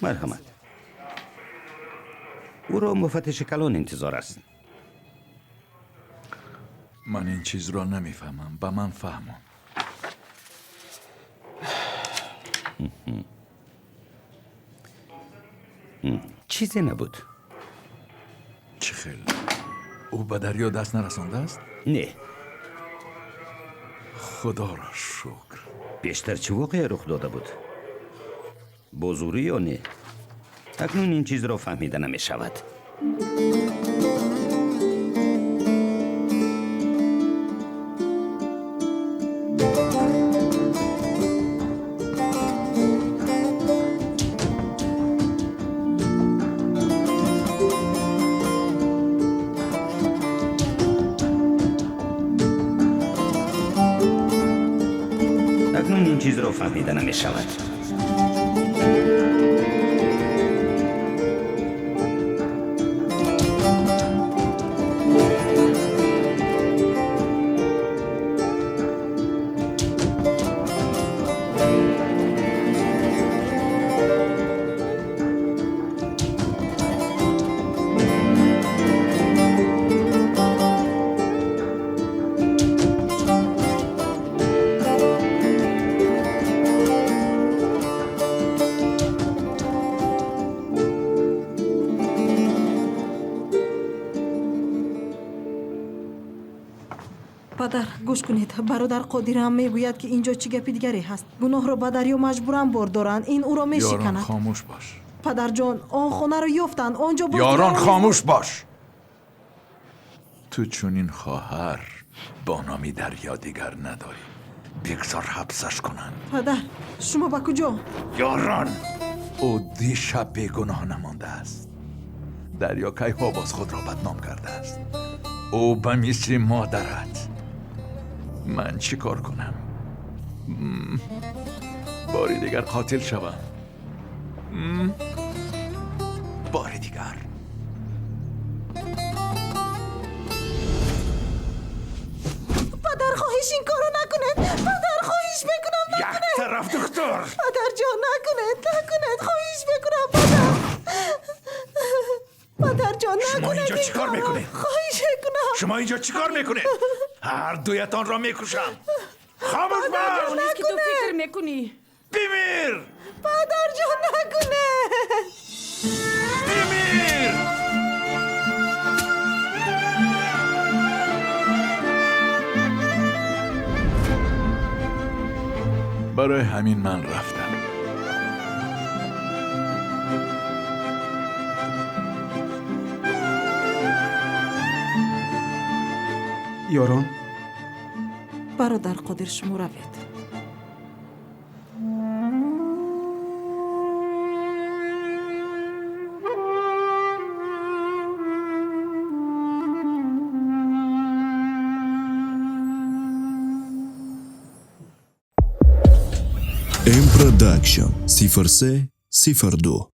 مرحمت. او را مفتش کلان انتظار است. من این چیز را نمیفهمم. به من فهمون. چیزی نبود. چه خیلی؟ او به دریا دست نرسانده است؟ نه. خدا را شکر. بیشتر چه واقعی رخ داده بود؟ بزرگی یا نه؟ اکنون این چیز را فهمیده نمی شود. اکنون این چیز را فهمیده نمی شود. پدر گوش کنید. برادر قادر هم میگوید که اینجا چی گپی دیگری هست. گناه را به دریا مجبورم بردارن. این او را یاران میشکند. خاموش باش. پدر جان آن خانه را یافتند. آنجا باز یاران دیگر خاموش باش. تو چون این خواهر با نامی دریا دیگر نداری. بگذار حبسش کنند. پدر شما به کجا؟ یاران او دیشب بیگناه نمانده است. دریا کی ها باز خود را بدنام کرده است. او به مثل مادرت. من چی کار کنم؟ باری دیگر قاتل شوم. باری دیگر. پدر خواهش این کارو نکنید. پدر خواهش میکنم نکنید. یک طرف دکتر. پدر جان نکنید. خواهش میکنم پدر. پدر جان نکنید. شما اینجا چی کار میکنید؟ خواهش میکنم. شما اینجا چی کار میکنید؟ هر دویتان را میکشم. خاموش باش. اونیست که تو فکر میکنی. بمیر. پدر جان نکنید. بمیر. برای همین من رفتم. یاران برادر قادر شما روید. M Production 0302